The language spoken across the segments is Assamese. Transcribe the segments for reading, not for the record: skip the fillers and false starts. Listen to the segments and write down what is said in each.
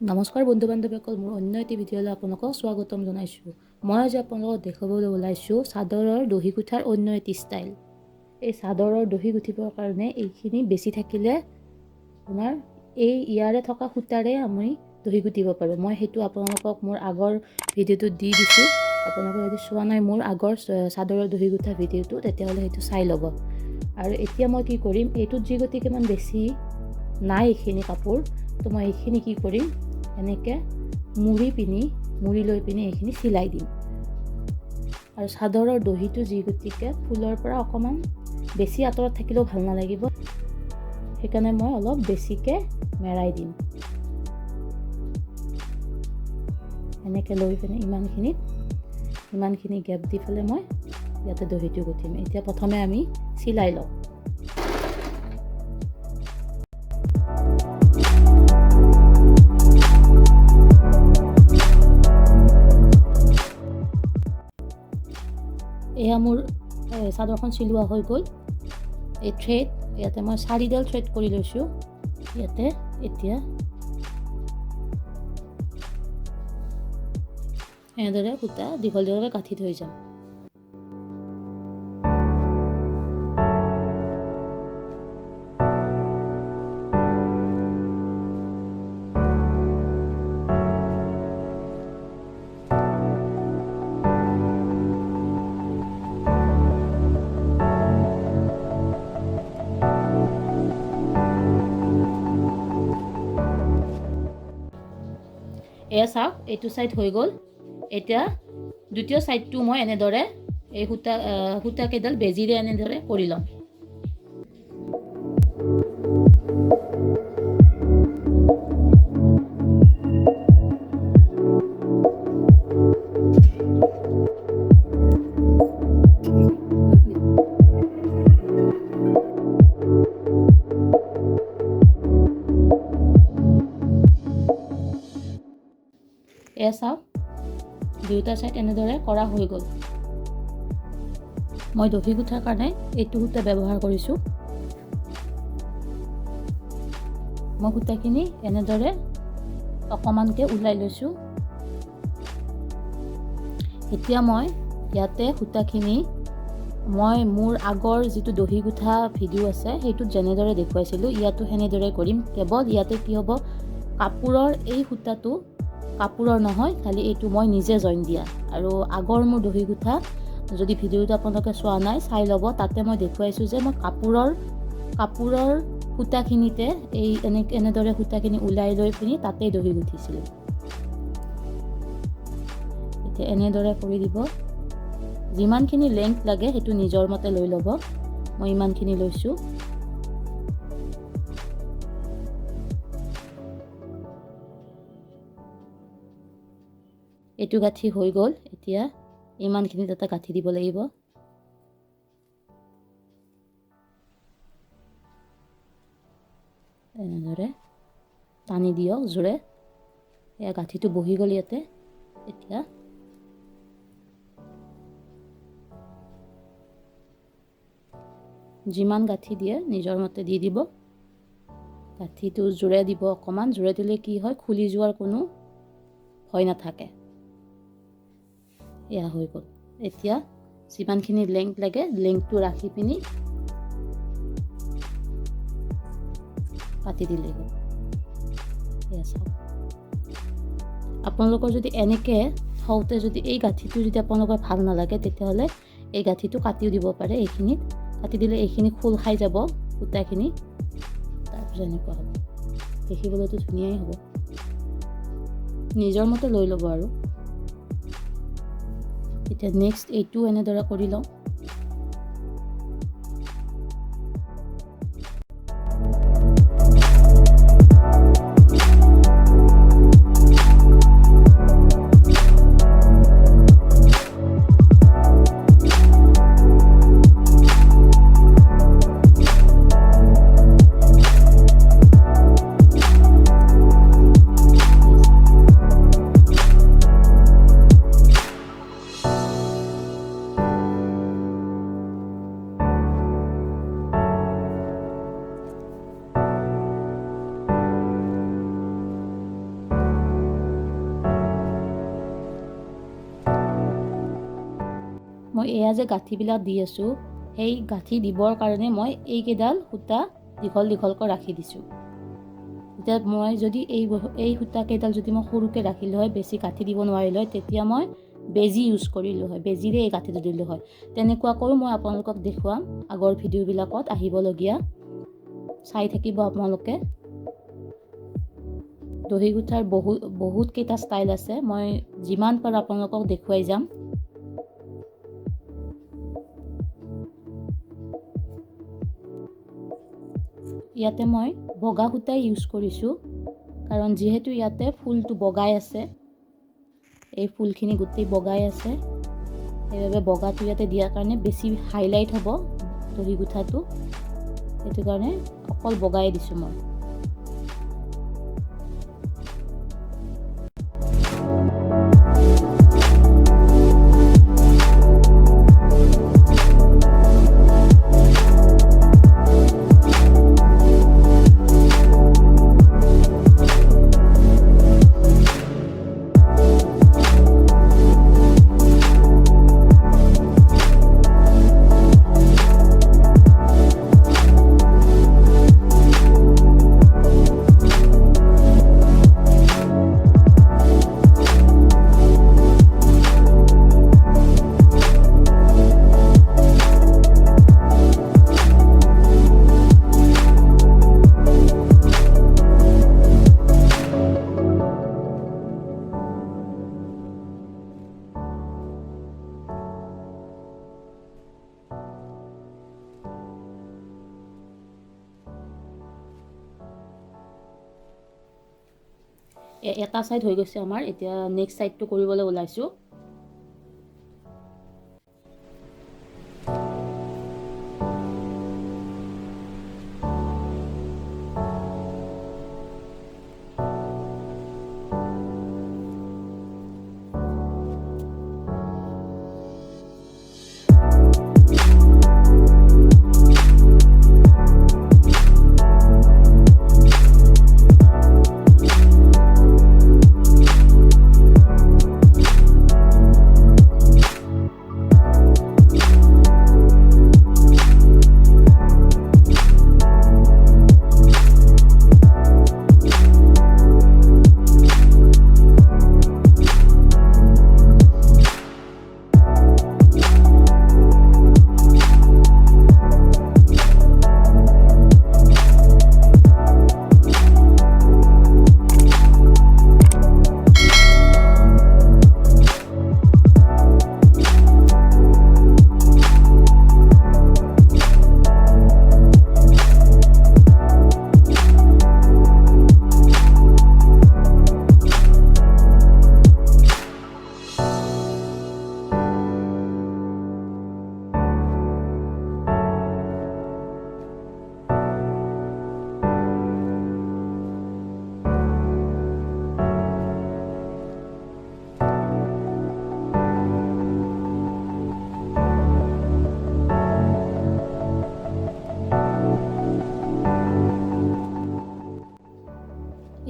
নমস্কাৰ বন্ধু বান্ধৱীসকল, মোৰ অন্য এটি ভিডিঅ'লৈ আপোনালোকক স্বাগতম জনাইছোঁ। মই আজি আপোনালোকক দেখাবলৈ ওলাইছোঁ চাদৰৰ দহি গুঠাৰ অন্য এটি ষ্টাইল। এই চাদৰৰ দহি গুঠিবৰ কাৰণে এইখিনি বেছি থাকিলে আপোনাৰ ইয়াৰে থকা সূতাৰে আমি দহি গুঠিব পাৰোঁ। মই সেইটো আপোনালোকক মোৰ আগৰ ভিডিঅ'টোত দি দিছোঁ। আপোনালোকে যদি চোৱা নাই মোৰ আগৰ চাদৰৰ দহি গুঠা ভিডিঅ'টো, তেতিয়াহ'লে সেইটো চাই ল'ব। আৰু এতিয়া মই কি কৰিম, এইটোত যি গতিকে ইমান বেছি নাই এইখিনি কাপোৰ, তো মই এইখিনি কি কৰিম, এনেকৈ মুৰি লৈ পিনি এইখিনি চিলাই দিম। আৰু চাদৰৰ দহিটো যি গতিকে ফুলৰ পৰা অকণমান বেছি আঁতৰত থাকিলেও ভাল নালাগিব, সেইকাৰণে মই অলপ বেছিকৈ মেৰাই দিম। এনেকৈ লৈ পিনে ইমানখিনি গেপ দি পেলাই মই ইয়াতে দহিটো গুঠিম। এতিয়া প্ৰথমে আমি চিলাই লওঁ। এয়া মোৰ চাদৰখন চিলোৱা হৈ গ'ল। এই থ্ৰেড ইয়াতে মই 4ডাল থ্ৰেড কৰি লৈছোঁ। ইয়াতে এতিয়া এনেদৰে সূতা দীঘলকৈ গাঁঠি থৈ যাম। এয়া চাওক, এইটো ছাইড হৈ গ'ল। এতিয়া দ্বিতীয় ছাইডটো মই এনেদৰে এই সূতাকেইডাল বেজিৰে এনেদৰে কৰি ল'ম। এয়া চাওক, দুয়োটা ছাইড এনেদৰে কৰা হৈ গ'ল। মই দহি গুঠাৰ কাৰণে এইটো সূতা ব্যৱহাৰ কৰিছোঁ। মই সূতাখিনি এনেদৰে অকণমানকৈ ওলাই লৈছোঁ। এতিয়া মই ইয়াতে সূতাখিনি মোৰ আগৰ যিটো দহি গুঠা ভিডিঅ' আছে সেইটোত যেনেদৰে দেখুৱাইছিলোঁ ইয়াতো সেনেদৰে কৰিম। কেৱল ইয়াতে কি হ'ব, কাপোৰৰ এই সূতাটো কাপোৰৰ নহয়, খালি এইটো মই নিজে জইন দিয়া। আৰু আগৰ মোৰ দহি গুঠা যদি ভিডিঅ'টো আপোনালোকে চোৱা নাই, চাই ল'ব। তাতে মই দেখুৱাইছোঁ যে মই কাপোৰৰ সূতাখিনিতে এনেদৰে সূতাখিনি ওলাই লৈ পিনি তাতেই দহি গুঠিছিলোঁ। এতিয়া এনেদৰে কৰি দিব। যিমানখিনি লেংথ লাগে সেইটো নিজৰ মতে লৈ ল'ব। মই ইমানখিনি লৈছোঁ। এইটো গাঁঠি হৈ গ'ল। এতিয়া ইমানখিনি তাতে গাঁঠি দিব লাগিব। এনেদৰে টানি দিয়ক জোৰে। এয়া গাঁঠিটো বহি গ'ল ইয়াতে। এতিয়া যিমান গাঁঠি দিয়ে নিজৰ মতে দি দিব। গাঁঠিটো জোৰে দিব, অকণমান জোৰে দিলে কি হয়, খুলি যোৱাৰ কোনো ভয় নাথাকে। এয়া হৈ গ'ল। এতিয়া যিমানখিনি লেংথ লাগে লেংথটো ৰাখি পিনি কাটি দিলেই হ'ল। এয়া চাওক, আপোনালোকৰ যদি এনেকৈ থওঁতে যদি এই গাঁঠিটো যদি আপোনালোকৰ ভাল নালাগে, তেতিয়াহ'লে এই গাঁঠিটো কাটিও দিব পাৰে। এইখিনিত কাটি দিলে এইখিনি খোল খাই যাব সূতাখিনি, তাৰপিছত এনেকুৱা হ'ব। দেখিবলৈতো ধুনীয়াই হ'ব। নিজৰ মতে লৈ ল'ব। আৰু এতিয়া নেক্সট এইটো এনেদৰে কৰি লওঁ। মই এয়া যে গাঁঠিবিলাক দি আছোঁ, সেই গাঁঠি দিবৰ কাৰণে মই এইকেইডাল সূতা দীঘল দীঘলকৈ ৰাখি দিছোঁ। এতিয়া মই যদি এই সূতাকেইডাল যদি মই সৰুকৈ ৰাখিলোঁ হয়, বেছি গাঁঠি দিব নোৱাৰিলোঁ হয়, তেতিয়া মই বেজি ইউজ কৰিলোঁ হয়, বেজিৰে এই গাঁঠিটো দিলোঁ হয়। তেনেকুৱাকৈও মই আপোনালোকক দেখুৱাম আগৰ ভিডিঅ'বিলাকত আহিবলগীয়া, চাই থাকিব আপোনালোকে। দহি গুঠাৰ বহুত কেইটা ষ্টাইল আছে, মই যিমান পাৰোঁ আপোনালোকক দেখুৱাই যাম। ইয়াতে মই বগা সূতাই ইউজ কৰিছোঁ, কাৰণ যিহেতু ইয়াতে ফুলটো বগাই আছে, এই ফুলখিনি গোটেই বগাই আছে, সেইবাবে বগাটো ইয়াতে দিয়াৰ কাৰণে বেছি হাইলাইট হ'ব দহি গুঠাটো, সেইটো কাৰণে অকল বগাই দিছোঁ মই। এটা ছাইড হৈ গৈছে আমাৰ, এতিয়া নেক্সট ছাইডটো কৰিবলৈ ওলাইছোঁ।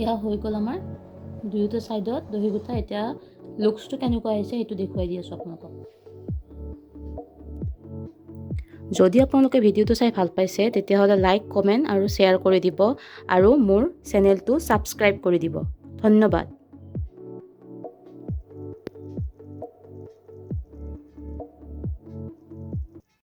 এয়া হৈ গ'ল আমাৰ দুয়োটা ছাইডত দহি গুঠা। এতিয়া লুকছটো কেনেকুৱা আহিছে সেইটো দেখুৱাই দি আছোঁ আপোনালোকক। যদি আপোনালোকে ভিডিঅ'টো চাই ভাল পাইছে তেতিয়াহ'লে লাইক, কমেণ্ট আৰু শ্বেয়াৰ কৰি দিব, আৰু মোৰ চেনেলটো ছাবস্ক্ৰাইব কৰি দিব। ধন্যবাদ।